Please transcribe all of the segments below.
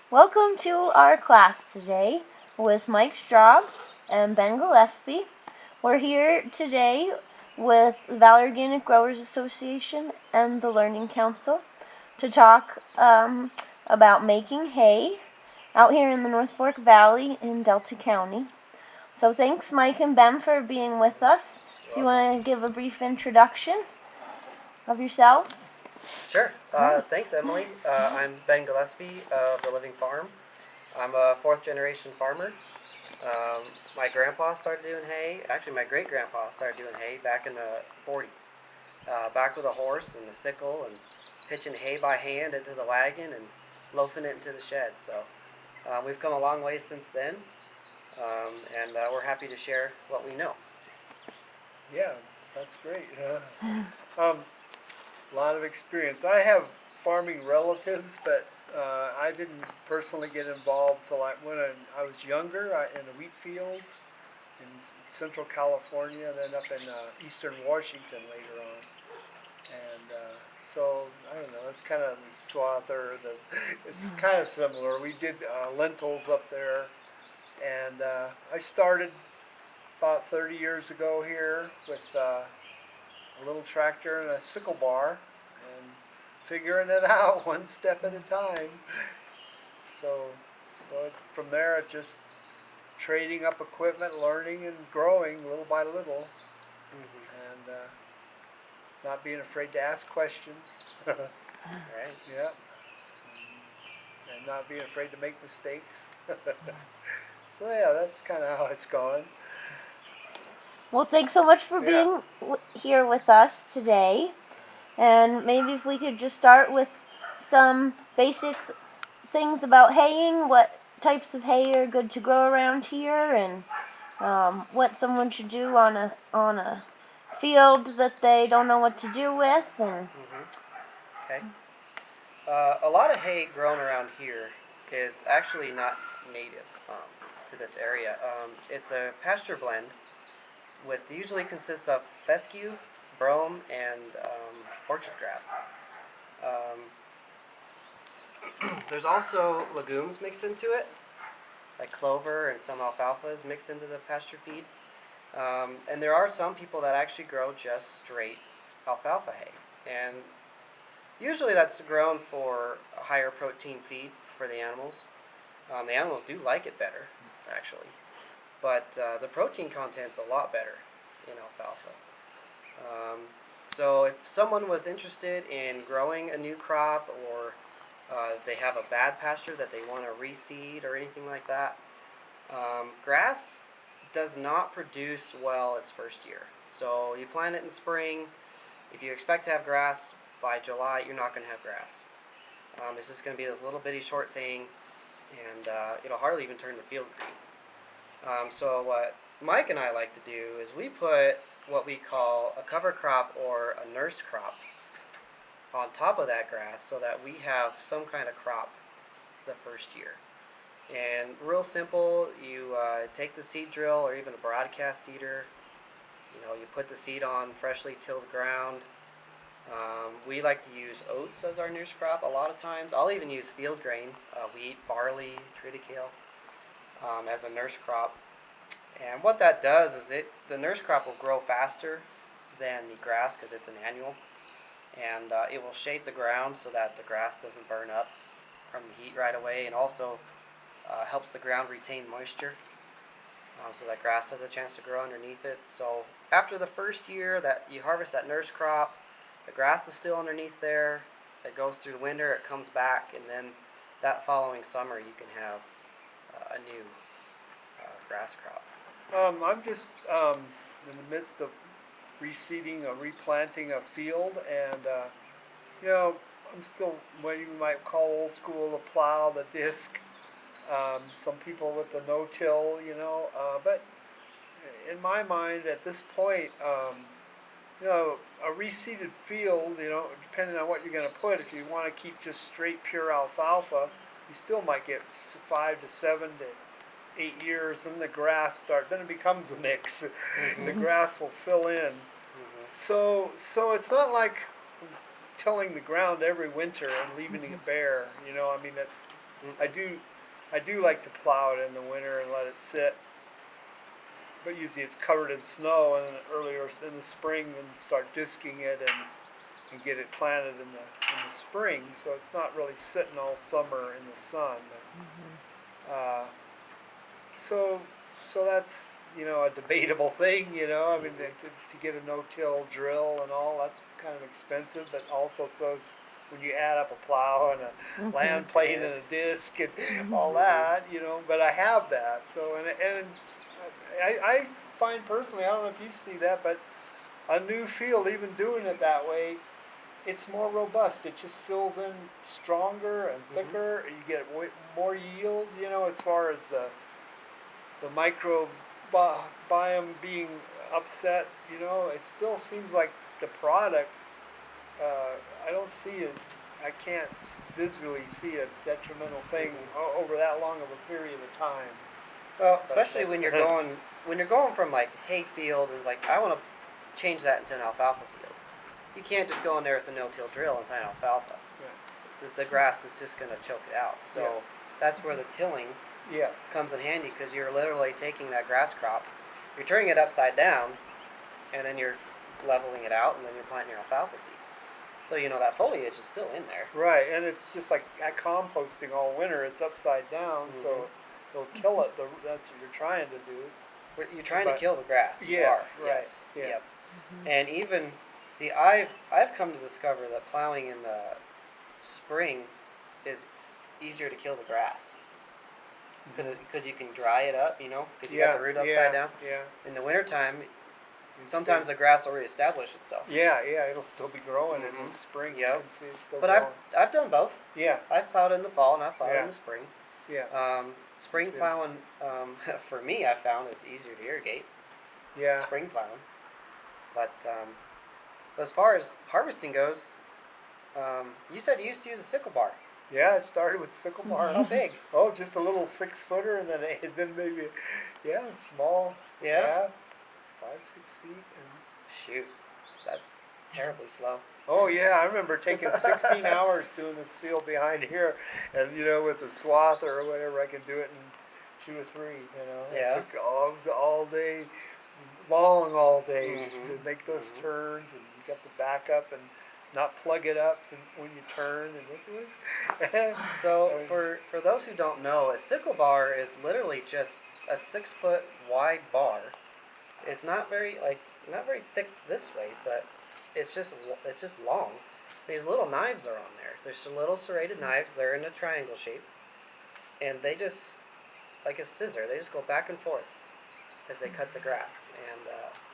Welcome to our class today with Mike Straub and Ben Gillespie. We're here today with the Valley Organic Growers Association and the Learning Council to talk about making hay out here in the North Fork Valley in Delta County. So thanks, Mike and Ben, for being with us. Do you want to give a brief introduction of yourselves? Sure. Thanks, Emily. I'm Ben Gillespie of The Living Farm. I'm a fourth generation farmer. My grandpa started doing hay. Actually, my great grandpa started doing hay back in the 40s. Back with a horse and a sickle and pitching hay by hand into the wagon and loafing it into the shed. So we've come a long way since then, and we're happy to share what we know. Yeah, that's great. A lot of experience. I have farming relatives, but I didn't personally get involved till when I was younger in the wheat fields in Central California, then up in Eastern Washington later on. And so I don't know. It's kind of the swath or it's kind of similar. We did lentils up there, and I started about 30 years ago here with a little tractor and a sickle bar and figuring it out one step at a time. So from there, it just trading up equipment, learning and growing little by little, and not being afraid to ask questions. Right? Yeah. And not being afraid to make mistakes. So yeah, that's kind of how it's going. Well, thanks so much for being here with us today. And maybe if we could just start with some basic things about haying, what types of hay are good to grow around here, and what someone should do on a field that they don't know what to do with. And Okay. A lot of hay grown around here is actually not native to this area. It's a pasture blend with usually consists of fescue, brome, and orchard grass. There's also legumes mixed into it, like clover and some alfalfa is mixed into the pasture feed. And there are some people that actually grow just straight alfalfa hay. And usually that's grown for a higher protein feed for the animals. The animals do like it better, actually. But the protein content's a lot better in alfalfa. So if someone was interested in growing a new crop, or they have a bad pasture that they want to reseed or anything like that, grass does not produce well its first year. So you plant it in spring. If you expect to have grass by July, you're not going to have grass. It's just going to be this little bitty short thing, and it'll hardly even turn the field green. So what Mike and I like to do is we put what we call a cover crop or a nurse crop on top of that grass so that we have some kind of crop the first year. And real simple, you take the seed drill or even a broadcast seeder. You put the seed on freshly tilled ground. We like to use oats as our nurse crop a lot of times. I'll even use field grain, wheat, barley, triticale, as a nurse crop. And what that does is the nurse crop will grow faster than the grass because it's an annual. And it will shade the ground so that the grass doesn't burn up from the heat right away, and also helps the ground retain moisture so that grass has a chance to grow underneath it. So after the first year that you harvest that nurse crop, the grass is still underneath there. It goes through the winter, it comes back, and then that following summer you can have a new grass crop. I'm just in the midst of reseeding or replanting a field, and I'm still what you might call old school: the plow, the disc. Some people with the no-till, but in my mind, at this point, a reseeded field, depending on what you're going to put, if you want to keep just straight pure alfalfa, you still might get 5 to 7 to 8 years, then the grass then it becomes a mix. The grass will fill in. So it's not like tilling the ground every winter and leaving it bare. I do like to plow it in the winter and let it sit. But usually it's covered in snow, and then earlier in the spring, and start disking it and get it planted in the spring. So it's not really sitting all summer in the sun. Uh, so so that's a debatable thing. I mean to get a no-till drill and all, that's kind of expensive, but also so it's, when you add up a plow and a land plane and a disc and all that, but I have that. So and I find personally, I don't know if you see that, but a new field, even doing it that way, it's more robust. It just fills in stronger and thicker. You get more yield, as far as the microbiome being upset. It still seems like the product. I don't see it. I can't visually see a detrimental thing over that long of a period of time. Well, especially when you're going from like hay field and it's like I want to change that into an alfalfa field. You can't just go in there with a no-till drill and plant alfalfa. Yeah. The grass is just going to choke it out. So Yeah. that's where the tilling Yeah. comes in handy, because you're literally taking that grass crop, you're turning it upside down, and then you're leveling it out, and then you're planting your alfalfa seed. So that foliage is still in there. Right, and it's just like composting all winter. It's upside down, so it'll kill it. That's what you're trying to do. You're trying to kill the grass. You Yeah, are. right, Yes. yeah. Yep. And even I've come to discover that plowing in the spring is easier to kill the grass, because you can dry it up, because you got the root upside down. Yeah. In the wintertime, sometimes the grass will reestablish itself. Yeah, it'll still be growing in the spring. Yep. You can see it's still But growing. I've done both. Yeah, I've plowed in the fall and I've plowed Yeah. in the spring. yeah, Spring Good. plowing, for me, I found is easier to irrigate. yeah. Spring plowing. But as far as harvesting goes, you said you used to use a sickle bar. Yeah, it started with sickle bar. How big? Oh, just a little 6-footer, and then maybe, small. Yeah? 5-6 feet. Shoot, that's terribly slow. Oh yeah, I remember taking 16 hours doing this field behind here, and with the swather or whatever, I could do it in 2 or 3. Yeah. It took all day, all day, just to make those Mhm. turns, and you got to back up and not plug it up when you turn, and it was. So for those who don't know, a sickle bar is literally just a 6-foot wide bar. It's not very thick this way, but it's just long. These little knives are on there. There's some little serrated knives. They're in a triangle shape, and they just, like a scissor, they just go back and forth as they cut the grass. And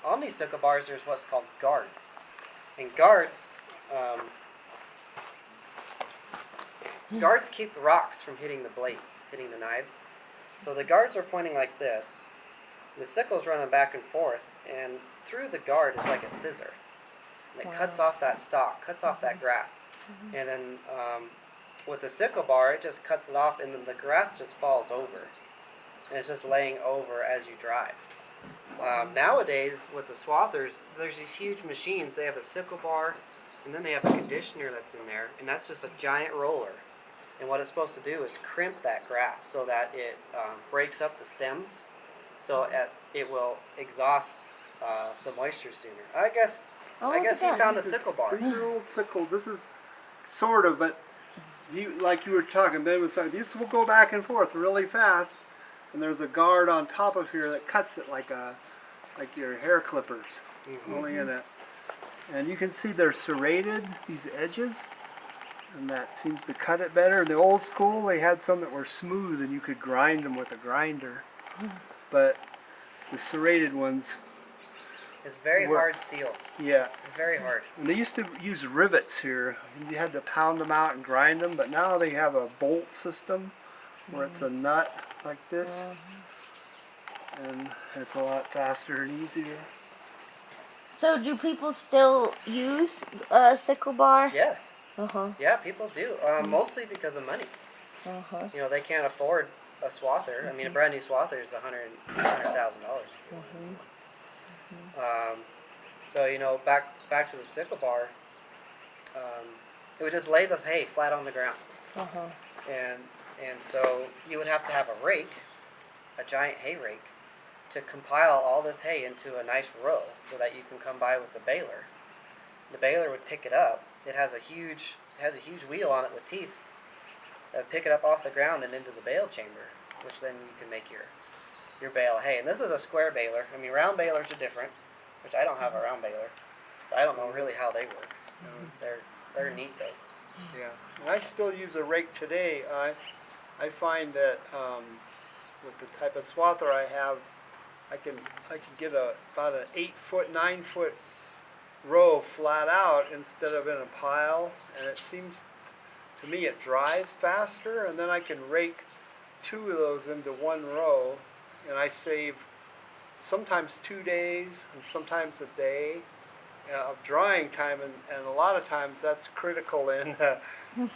on these sickle bars, there's what's called guards, and guards keep the rocks from hitting the blades, hitting the knives. So the guards are pointing like this. The sickle's running back and forth, and through the guard is like a scissor. And it cuts off that stalk, cuts off that grass. And then with the sickle bar, it just cuts it off, and then the grass just falls over. And it's just laying over as you drive. Nowadays, with the swathers, there's these huge machines. They have a sickle bar, and then they have a conditioner that's in there, and that's just a giant roller. And what it's supposed to do is crimp that grass so that it breaks up the stems, so it will exhaust the moisture sooner. I guess you found a sickle bar. These are old sickle. This is sort of, but like you were talking, Ben was saying, these will go back and forth really fast, and there's a guard on top of here that cuts it like your hair clippers, only in it. And you can see they're serrated, these edges, and that seems to cut it better. In the old school, they had some that were smooth, and you could grind them with a grinder. But the serrated ones, It's very hard steel. yeah. Very hard. And they used to use rivets here. You had to pound them out and grind them, but now they have a bolt system where it's a nut like this, and it's a lot faster and easier. So do people still use a sickle bar? Yes. Uh-huh. Yeah, people do. Mostly because of money. Uh-huh. They can't afford a swather. I mean, a brand new swather is $100,000. So back to the sickle bar. It would just lay the hay flat on the ground, Uh-huh. and And so you would have to have a rake, a giant hay rake, to compile all this hay into a nice row so that you can come by with the baler. The baler would pick it up. It has a huge wheel on it with teeth that would pick it up off the ground and into the bale chamber, which then you can make your bale of hay. And this is a square baler. I mean, round balers are different, which I don't have a round baler, so I don't know really how they work. They're neat though. Yeah, and I still use a rake today. I find that with the type of swather I have, I can get about an 8-foot, 9-foot row flat out instead of in a pile, and it seems to me it dries faster, and then I can rake 2 of those into one row, and I save sometimes 2 days and sometimes a day of drying time, and a lot of times that's critical in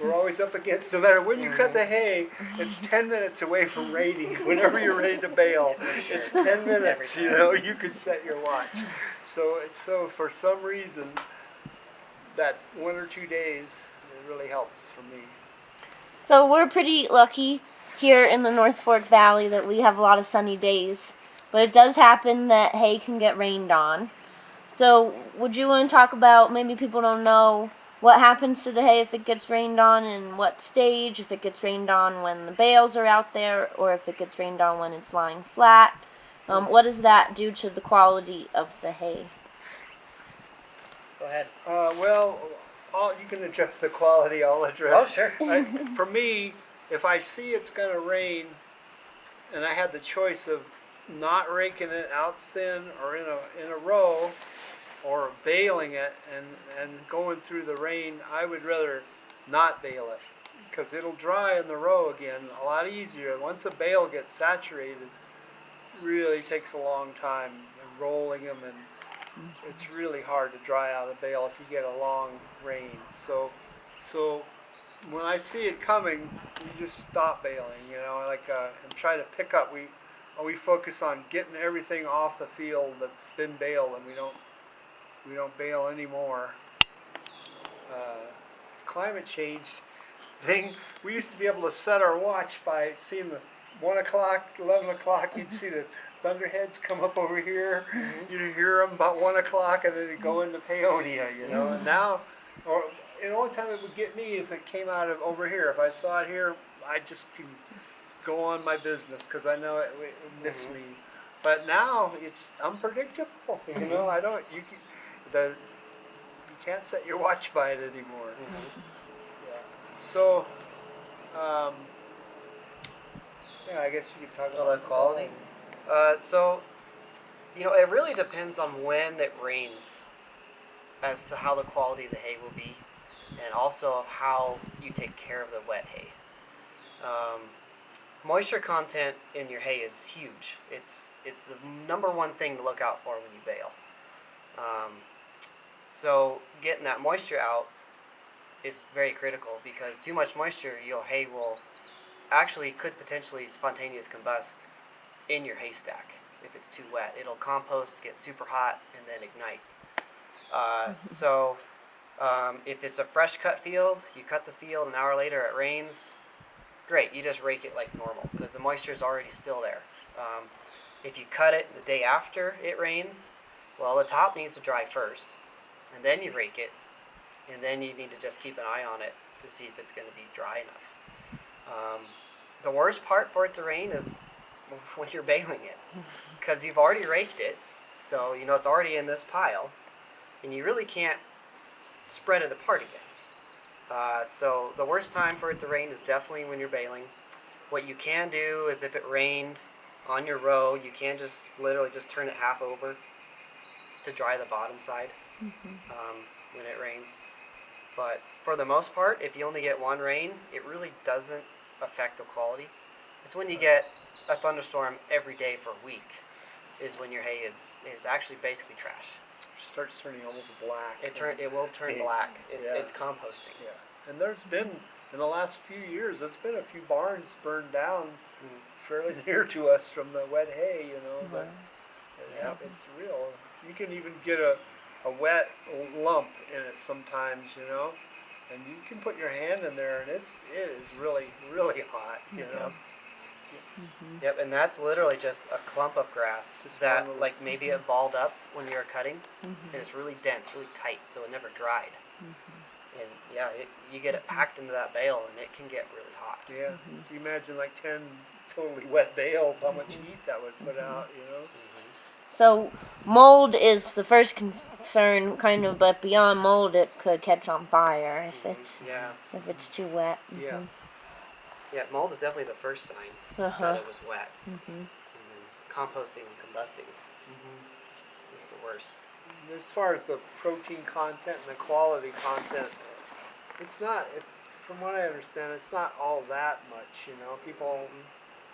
we're always up against, no matter when you cut the hay, it's 10 minutes away from rating. Whenever you're ready to bale, it's 10 minutes, you know, you could set your watch. So for some reason, that 1 or 2 days, it really helps for me. So we're pretty lucky here in the North Fork Valley that we have a lot of sunny days, but it does happen that hay can get rained on. So would you want to talk about, maybe people don't know, what happens to the hay if it gets rained on and what stage, if it gets rained on when the bales are out there, or if it gets rained on when it's lying flat? What does that do to the quality of the hay? Go ahead. Well, you can address the quality, I'll address. Oh, sure. For me, if I see it's going to rain and I had the choice of not raking it out thin or in a row, or baling it and going through the rain, I would rather not bale it, because it'll dry in the row again a lot easier. Once a bale gets saturated, it really takes a long time, and rolling them, and it's really hard to dry out a bale if you get a long rain. So when I see it coming, you just stop baling, you know, and try to pick up. We focus on getting everything off the field that's been baled, and we don't bale anymore. Climate change thing, we used to be able to set our watch by seeing the 1 o'clock, 11 o'clock, you'd see the thunderheads come up over here, you'd hear them about 1 o'clock, and then they'd go into Paonia, you know, and now, the only time it would get me if it came out of over here. If I saw it here, I just can go on my business, because I know it would miss me. But now it's unpredictable, you know, you can't set your watch by it anymore. Yeah. So, I guess you could talk about the quality. So, you know, it really depends on when it rains as to how the quality of the hay will be, and also how you take care of the wet hay. Moisture content in your hay is huge. It's the number one thing to look out for when you bale. So getting that moisture out is very critical, because too much moisture, your hay could potentially spontaneous combust in your haystack. If it's too wet, it'll compost, get super hot, and then ignite. If it's a fresh cut field, you cut the field, an hour later it rains, great, you just rake it like normal, because the moisture is already still there. If you cut it the day after it rains, well, the top needs to dry first, and then you rake it, and then you need to just keep an eye on it to see if it's going to be dry enough. The worst part for it to rain is when you're baling it, because you've already raked it, so you know it's already in this pile, and you really can't spread it apart again. So the worst time for it to rain is definitely when you're baling. What you can do is, if it rained on your row, you can just literally just turn it half over to dry the bottom side when it rains. But for the most part, if you only get one rain, it really doesn't affect the quality. It's when you get a thunderstorm every day for a week is when your hay is actually basically trash. It starts turning almost black. It will turn black. It's composting. Yeah, and there's been, in the last few years, there's been a few barns burned down fairly near to us from the wet hay, you know. But it's real. You can even get a wet lump in it sometimes, you know. and you can put your hand in there, and it is really really hot. You know, Yep, and that's literally just a clump of grass Just that, one little- like, maybe it balled up when you were cutting, and it's really dense, really tight, so it never dried. And yeah, you get it packed into that bale, and it can get really hot. yeah. So you imagine like 10 totally wet bales, how much heat that would put out. You know. So mold is the first concern, kind of, but beyond mold, it could catch on fire Yeah, if it's too wet. Yeah. yeah, mold is definitely the first sign Uh-huh. that it was wet. And then composting and combusting is the worst. And as far as the protein content and the quality content, it's not. From what I understand, it's not all that much. You know, people.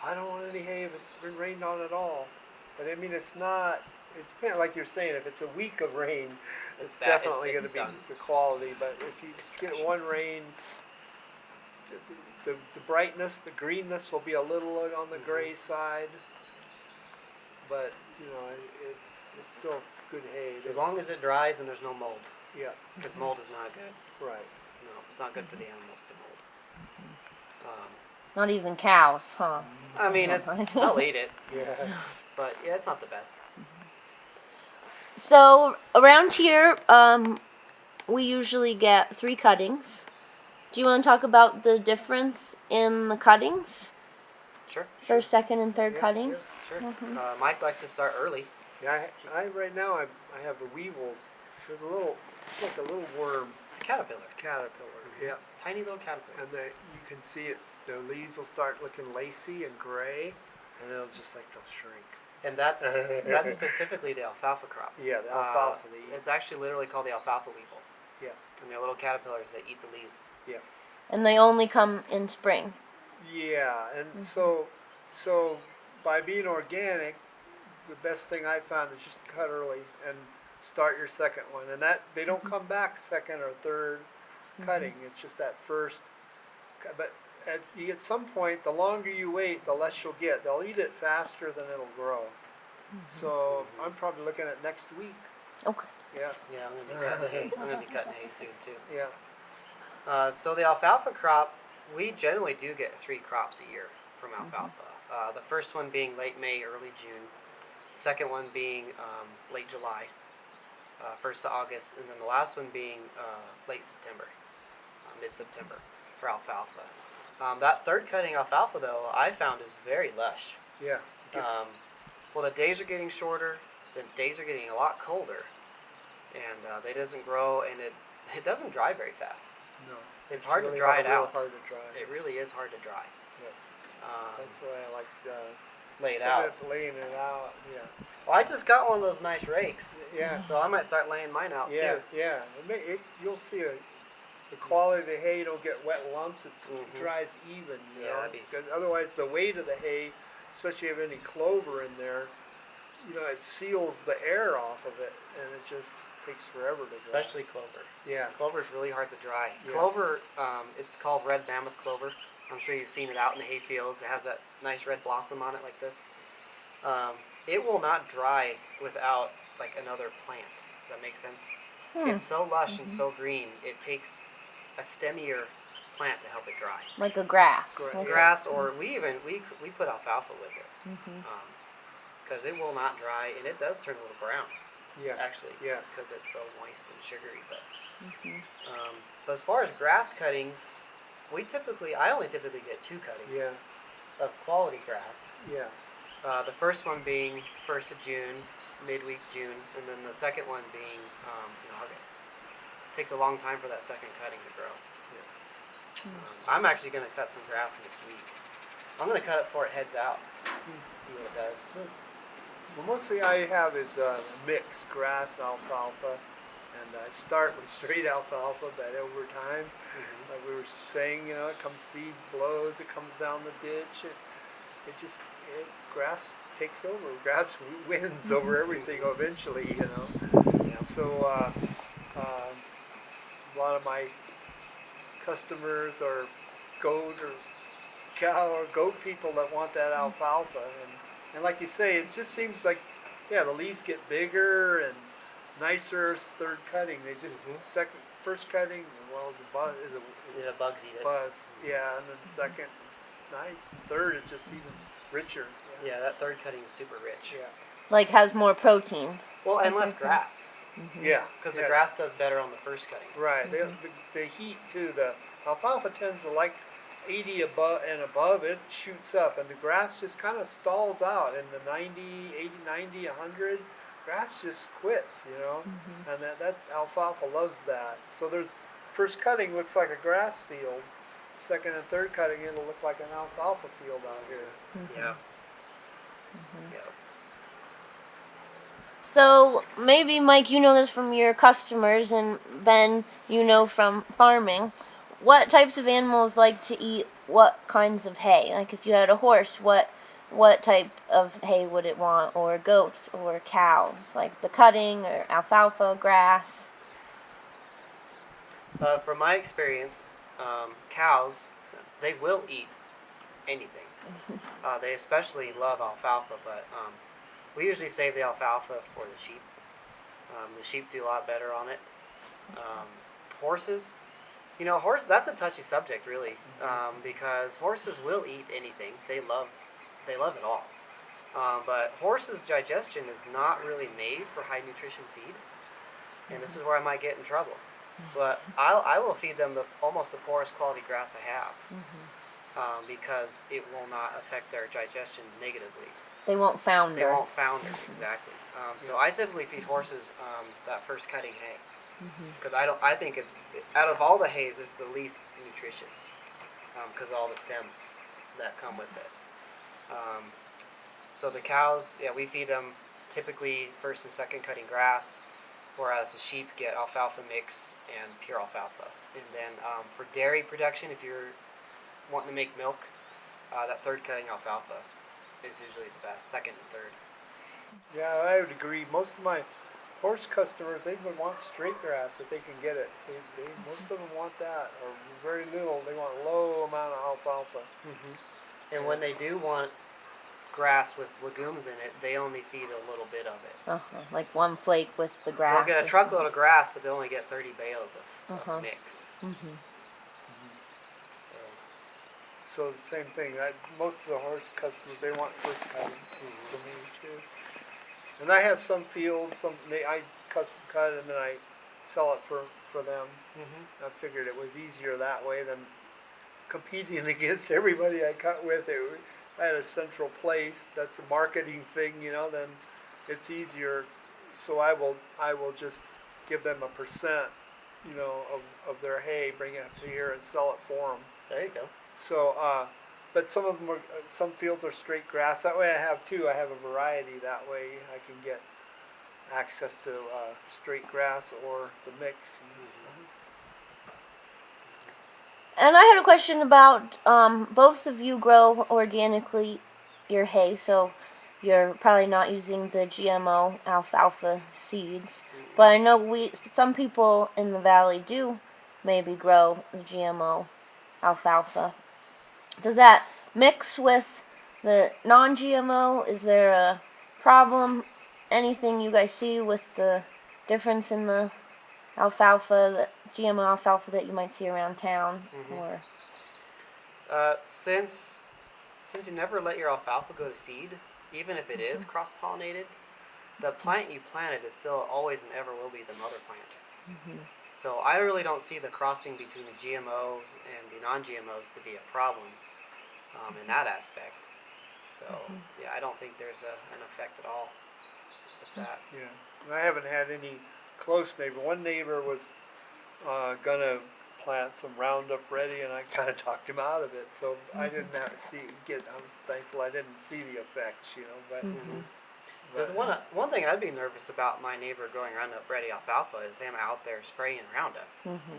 I don't want any hay if it's been rained on at all. But I mean, it's not. It depends, like you're saying, if it's a week of rain, it's That- definitely it's going to be done. the quality. But if you get trashy. one rain, the brightness, the greenness will be a little on the gray side. But you know, it's still good hay. As long as it dries and there's no mold, Yeah, because mold is not good. right. No, it's not good for the animals to mold. Not even cows, huh? I mean, they'll eat it, Yeah. but yeah, it's not the best. So around here, we usually get 3 cuttings. Do you want to talk about the difference in the cuttings? Sure, First, second, and third Yeah, cutting? yeah. sure. Mike likes to start early. Yeah, I right now I have the weevils. There's a little, it's like a little worm It's a caterpillar, caterpillar. Yeah, tiny little caterpillar. and you can see it's the leaves will start looking lacy and gray, and they'll they'll shrink. And that's specifically the alfalfa crop. Yeah, the alfalfa they eat. It's actually literally called the alfalfa weevil. Yeah, And they're little caterpillars that eat the leaves. yeah, And they only come in spring. yeah. And so by being organic, the best thing I found is just cut early and start your second one, and that they don't come back second or third cutting. It's just that first. But at some point, the longer you wait, the less you'll get. They'll eat it faster than it'll grow. So I'm probably looking at next week. Okay. Yeah, Yeah, I'm gonna be cutting hay. I'm gonna be cutting hay soon too. yeah, So the alfalfa crop, we generally do get 3 crops a year from alfalfa. The first one being late May, early June. Second one being late July, 1st of August, and then the last one being late September, mid-September for alfalfa. That third cutting alfalfa, though, I found is very lush. yeah. It gets, Well, the days are getting shorter. The days are getting a lot colder, and it doesn't grow, and it doesn't dry very fast. no, It's hard really to dry it real out. hard to dry. It really is hard to dry. Yep. That's Um, why I like lay it out. laying it out. Yeah, Well, I just got one of those nice rakes, yeah. so I might start laying mine out Yeah, too. yeah. You'll see the quality of the hay don't get wet lumps. It Mhm. dries even. You Yeah, know? that'd be- 'Cause otherwise, the weight of the hay, especially if you have any clover in there, you know, it seals the air off of it, and it just takes forever to dry. Especially clover. Yeah, Clover's really hard to dry. Yeah. Clover, it's called red mammoth clover. I'm sure you've seen it out in the hay fields. It has that nice red blossom on it like this. It will not dry without like another plant. Does that make sense? It's so lush and so green. It takes a stemmier plant to help it dry. Like a grass. Gra- Okay. Grass, or we put alfalfa with it, because it will not dry, and it does turn a little brown yeah, actually. yeah. Because it's so moist and sugary. But as far as grass cuttings, I only typically get 2 cuttings Yeah, of quality grass. yeah, The first one being 1st of June, midweek June, and then the second one being in August. Takes a long time for that second cutting to grow. I'm actually going to cut some grass next week. I'm going to cut it before it heads out. See what it does. Well, mostly I have is mixed grass alfalfa, and I start with straight alfalfa, but over time, like we were saying, you know, it comes seed blows, it comes down the ditch, grass takes over, grass wins over everything eventually, you know. Yeah. So a lot of my customers are goat or cow or goat people that want that alfalfa, and like you say, it just seems like, yeah, the leaves get bigger and nicer third cutting. They just first cutting, well, smells a buzz. Is Yeah, the bugs eat it. buzz. Yeah, and then second, it's nice. Third is just even richer. Yeah, that third cutting is super rich. Yeah. Like has more protein. Well, and less grass, Yeah. because yeah. the grass does better on the first cutting. Right. The heat too. The alfalfa tends to like 80 above. It shoots up, and the grass just kind of stalls out in the 90, 100. Grass just quits, and that's alfalfa loves that. So there's first cutting looks like a grass field. Second and third cutting it'll look like an alfalfa field out here. Yeah. Yeah. So maybe Mike, you know this from your customers, and Ben, you know from farming. What types of animals like to eat what kinds of hay? Like if you had a horse, what type of hay would it want, or goats or cows? Like the cutting or alfalfa, grass. From my experience, cows, they will eat anything. They especially love alfalfa, but we usually save the alfalfa for the sheep. The sheep do a lot better on it. Horses, that's a touchy subject, really, because horses will eat anything. They love it all. But horses' digestion is not really made for high nutrition feed, and this is where I might get in trouble. But I will feed them almost the poorest quality grass I have, because it will not affect their digestion negatively. They won't founder. They won't founder, exactly. So I typically feed horses that first cutting hay, because I think it's, out of all the hays, it's the least nutritious, because of all the stems that come with it. So the cows, we feed them typically first and second cutting grass, whereas the sheep get alfalfa mix and pure alfalfa. And then for dairy production, if you're wanting to make milk, that third cutting alfalfa is usually the best, second and third. Yeah, I would agree. Most of my horse customers, they would want straight grass if they can get it. Most of them want that, or very little. They want low amount of alfalfa. And when they do want grass with legumes in it, they only feed a little bit of it. Like one flake with the grass. They'll get a truckload of grass, but they'll only get 30 bales of mix. So the same thing. Most of the horse customers, they want first cutting for me too. And I have some fields, I custom cut and then I sell it for them. I figured it was easier that way than competing against everybody I cut with. I had a central place. That's a marketing thing, then it's easier. So I will just give them a percent, of their hay, bring it up to here and sell it for them. There you go. So, but some of them some fields are straight grass. That way I have a variety. That way I can get access to straight grass or the mix. And I had a question about both of you grow organically your hay, so you're probably not using the GMO alfalfa seeds. But I know some people in the valley do maybe grow the GMO alfalfa. Does that mix with the non-GMO? Is there a problem? Anything you guys see with the difference in the alfalfa, the GMO alfalfa that you might see around town? Or Since you never let your alfalfa go to seed, even if it is cross-pollinated, the plant you planted is still always and ever will be the mother plant. So I really don't see the crossing between the GMOs and the non-GMOs to be a problem in that aspect. So I don't think there's an effect at all with that. Yeah, and I haven't had any close neighbor. One neighbor was gonna plant some Roundup Ready, and I kind of talked him out of it. So I didn't have to I was thankful I didn't see the effects, But, The one thing I'd be nervous about my neighbor growing Roundup Ready alfalfa is him out there spraying Roundup.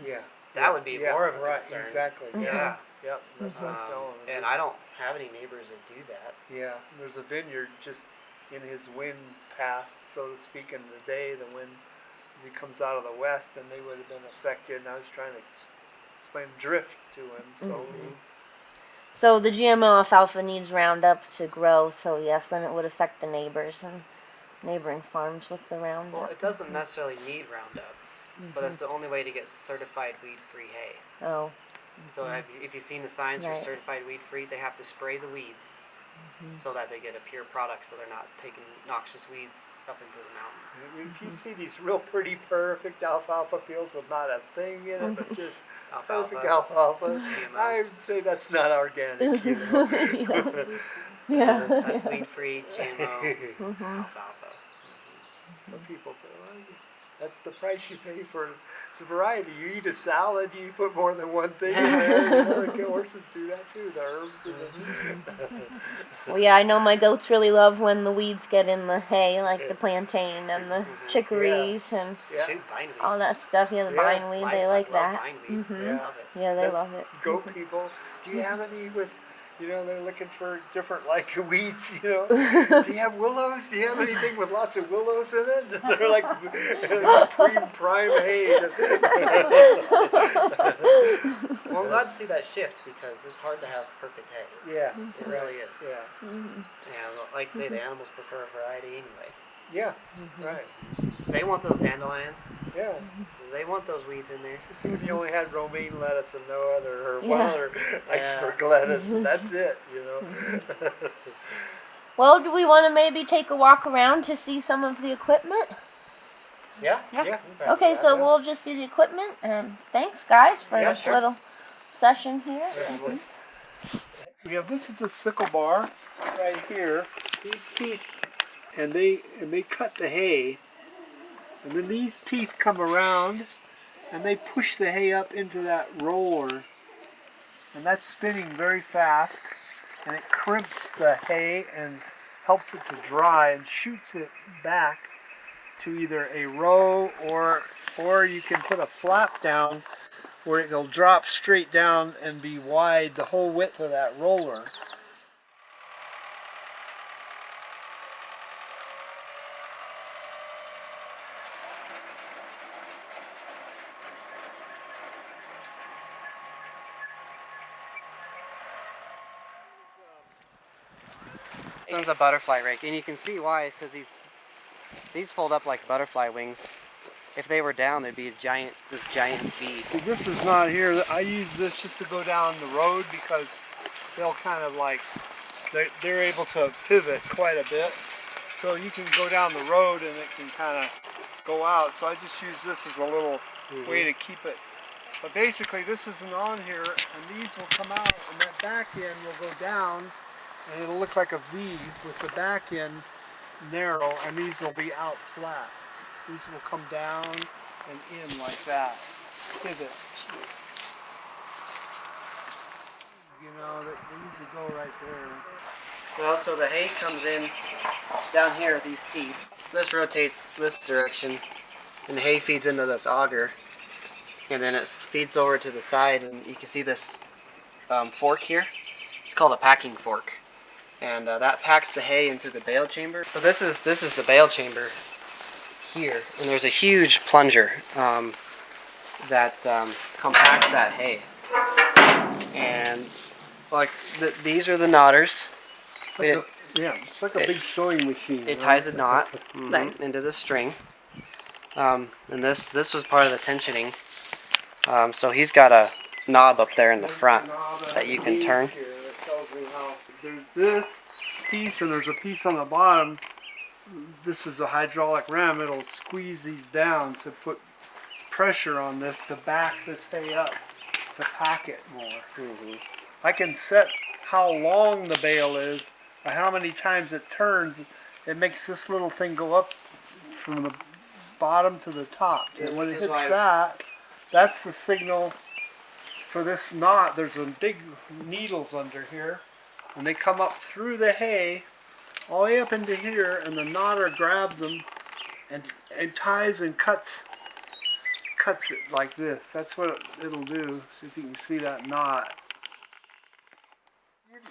yeah, That would be more of a right, concern. Exactly. Yeah. Yep. That's what I was telling him. And I don't have any neighbors that do that. Yeah, there's a vineyard just in his wind path, so to speak, in the day, the wind, as he comes out of the west, and they would have been affected, and I was trying to explain drift to him, so... So the GMO alfalfa needs Roundup to grow, so yes, then it would affect the neighbors and neighboring farms with the Roundup. Well, it doesn't necessarily need Roundup. but that's the only way to get certified weed-free hay. Oh. So if you've seen the signs for Right. certified weed-free, they have to spray the weeds so that they get a pure product, so they're not taking noxious weeds up into the mountains. If you see these real pretty, perfect alfalfa fields with not a thing in it, but just perfect alfalfa, GMO. I would say that's not organic, you know. Yeah. That's weed-free GMO alfalfa. Some people say, well, that's the price you pay for it's a variety. You eat a salad, you put more than one thing in there. You know, horses do that too, the herbs and the... Well, yeah, I know my goats really love when the weeds get in the hay, like the plantain and the chicories and Yeah. Shoot, bindweed. all that stuff. Yeah, the Yeah. bindweed, they like love that. bindweed. They Yeah. love it. Yeah, they That's love it. goat people. Do you have any with, you know, they're looking for different like weeds, you know. Do you have willows? Do you have anything with lots of willows in it? They're like prime hay. Well, I'm glad to see that shift because it's hard to have perfect hay. Yeah. It really is. Yeah. And like I say, the animals prefer variety anyway. Yeah. Right. They want those dandelions. Yeah. They want those weeds in there. See if you only had romaine lettuce and no other, or one Yeah. other iceberg lettuce, and that's it, you know. Well, do we want to maybe take a walk around to see some of the equipment? Yeah. Yeah. Okay, so we'll just see the equipment. Thanks, guys, for Yeah, this sure. little session here. Yeah, this is the sickle bar right here. These teeth, and they cut the hay, and then these teeth come around, and they push the hay up into that roller, and that's spinning very fast, and it crimps the hay and helps it to dry and shoots it back to either a row or you can put a flap down where it'll drop straight down and be wide the whole width of that roller. This one's a butterfly rake, and you can see why, because these fold up like butterfly wings. If they were down, they'd be this giant V. See, this is not here. I use this just to go down the road because they'll kind of like, they're able to pivot quite a bit. So you can go down the road and it can kind of go out. So I just use this as a little way to keep it. But basically this isn't on here, and these will come out, and that back end will go down, and it'll look like a V with the back end narrow, and these will be out flat. These will come down and in like that. Pivot. You know, these will go right there. Well, so the hay comes in down here, these teeth. This rotates this direction, and the hay feeds into this auger, and then it feeds over to the side, and you can see this fork here. It's called a packing fork, and that packs the hay into the bale chamber. So this is the bale chamber here, and there's a huge plunger that compacts that hay, and like these are the knotters. Yeah, it's like a big sewing machine. It ties a knot into the string, and this was part of the tensioning. So he's got a knob up there in the front that you can turn. There's this piece, and there's a piece on the bottom. This is a hydraulic ram. It'll squeeze these down to put pressure on this to back this hay up to pack it more. I can set how long the bale is by how many times it turns. It makes this little thing go up from the bottom to the top. And when it hits that, that's the signal for this knot. There's some big needles under here, and they come up through the hay all the way up into here, and the knotter grabs them and ties and cuts it like this. That's what it'll do. See if you can see that knot.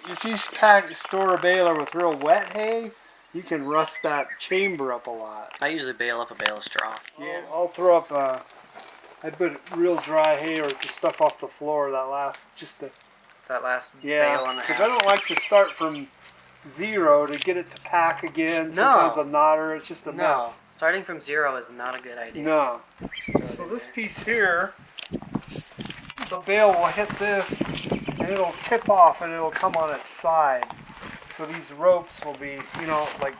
If you store a baler with real wet hay, you can rust that chamber up a lot. I usually bale up a bale of straw. Yeah, I'll throw up I put real dry hay or just stuff off the floor that last That last bale yeah, and a because half. I don't like to start from zero to get it to pack again. Sometimes a knotter, it's just a mess. Starting from 0 is not a good idea. No. So this piece here, the bale will hit this and it'll tip off and it'll come on its side. So these ropes will be, you know, like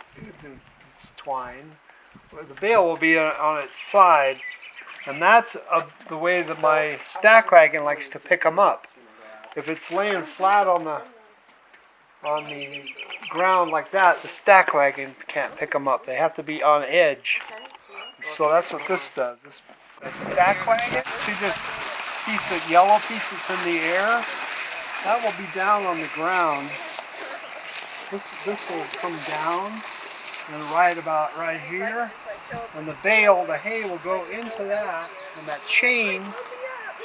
twine. The bale will be on its side, and that's the way that my stack wagon likes to pick them up. If it's laying flat on the ground like that, the stack wagon can't pick them up. They have to be on edge. So that's what this does. This stack wagon, see this piece, the yellow piece that's in the air? That will be down on the ground. This will come down and right about right here. And the bale, the hay will go into that, and that chain,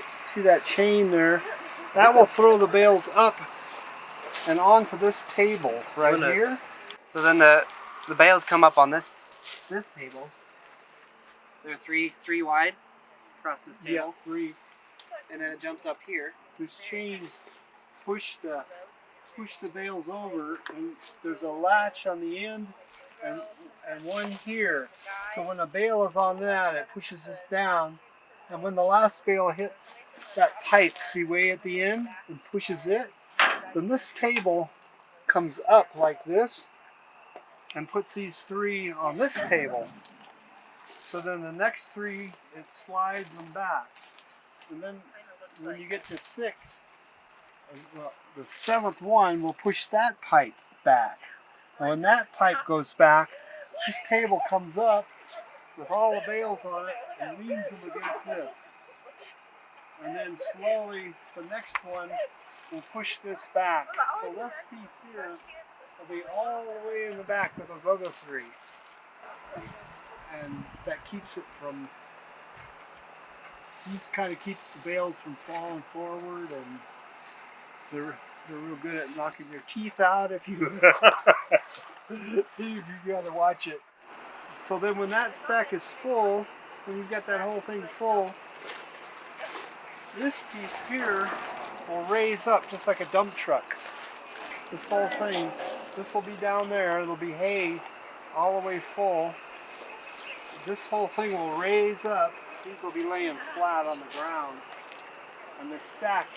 see that chain there? That will throw the bales up and onto this table right here. So then the bales come up on this table. They're three wide across this table. Yeah, 3. And then it jumps up here. These chains push the bales over, and there's a latch on the end and one here. So when a bale is on that, it pushes this down, and when the last bale hits that pipe, see way at the end, and pushes it, then this table comes up like this and puts these 3 on this table. So then the next 3, it slides them back. And then when you get to 6, well, the 7th one will push that pipe back. And when that pipe goes back, this table comes up with all the bales on it and leans them against this. And then slowly the next one will push this back. So this piece here will be all the way in the back with those other 3. And that keeps it from, these kind of keeps the bales from falling forward, and they're real good at knocking your teeth out if you you gotta watch it. So then when that sack is full, when you've got that whole thing full, this piece here will raise up just like a dump truck. This whole thing, this will be down there, it'll be hay all the way full. This whole thing will raise up, these will be laying flat on the ground, and the stack.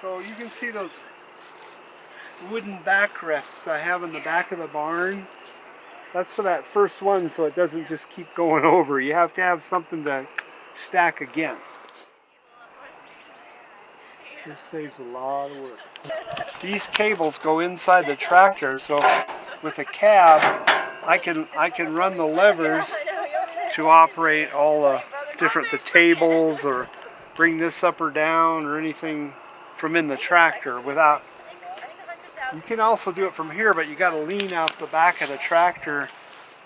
So you can see those wooden backrests I have in the back of the barn. That's for that first one, so it doesn't just keep going over. You have to have something to stack against. This saves a lot of work. These cables go inside the tractor, so with a cab, I can run the levers to operate all the tables, or bring this up or down, or anything from in the tractor without. You can also do it from here, but you got to lean out the back of the tractor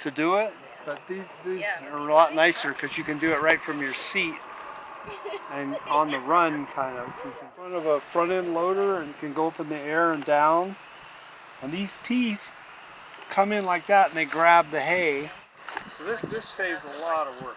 to do it. But these are a lot nicer because you can do it right from your seat and on the run, kind of. In front of a front end loader, and can go up in the air and down. And these teeth come in like that, and they grab the hay. So this saves a lot of work.